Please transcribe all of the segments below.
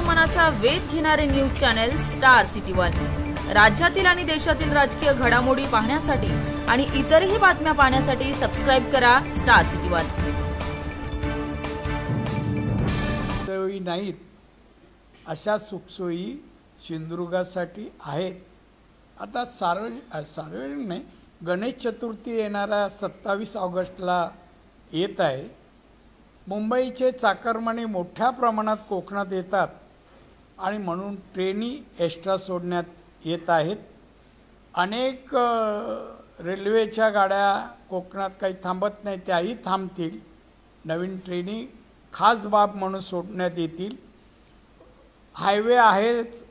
मनाचा वेध घेणारे news channel star city one. राज्यातील आणि देशातील राजकीय घडामोडी पाहण्यासाठी आणि इतरही बातम्या पाहण्यासाठी सबस्क्राइब करा स्टार सिटी वन। सोयी नाहीत अशा सुखसोयी सिंधुदुर्गासाठी आहेत। आता सार्वजनिक नाही, गणेश चतुर्थी येणारा 27 ऑगस्टला येत आहे। मुंबईचे चाकरमानी मोठ्या प्रमाणात कोकणात येतात आणि म्हणून ट्रेनी एक्स्ट्रा सोडण्यात येत आहेत। अनेक रेल्वेच्या गाड्या कोकणात काही थांबत नाही, त्याही थांबतील। नवीन ट्रेनी खास बाब म्हणून सोडण्यात येतील। हायवे आहेच,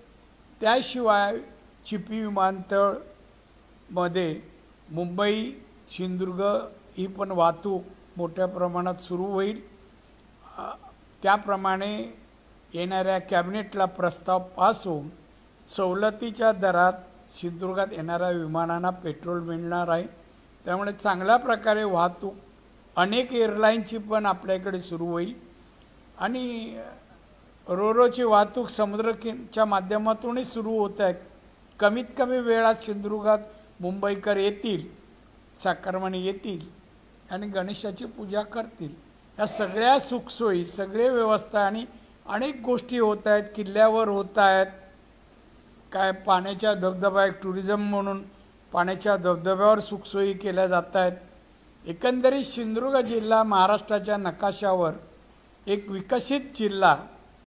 त्याशिवाय चिपी विमानतळ मध्ये मुंबई सिंधुदुर्ग ही पण वाहतूक मोठ्या प्रमाणात सुरू होईल। त्याप्रमाणे येणाऱ्या कॅबिनेटला प्रस्ताव पास होऊन सवलतीच्या दरात सिंधुदुर्गात येणाऱ्या विमानांना पेट्रोल मिळणार आहे। त्यामुळे चांगल्या प्रकारे वाहतूक अनेक एअरलाईनची पण आपल्याकडे सुरू होईल आणि रोरोची वाहतूक समुद्राच्या माध्यमातूनही सुरू होत आहे। कमीत कमी वेळात सिंधुदुर्गात मुंबईकर येतील, चाकरमानी येतील आणि गणेशाची पूजा करतील। या सगळ्या सुखसोयी, सगळे व्यवस्था आणि अनेक गोष्टी होत आहेत, किल्ल्यावर होत आहेत। काय पाण्याच्या धबधबा एक टुरिझम म्हणून पाण्याच्या धबधब्यावर सुखसोयी केल्या जात आहेत। एकंदरीत सिंधुदुर्ग जिल्हा महाराष्ट्राच्या नकाशावर एक विकसित जिल्हा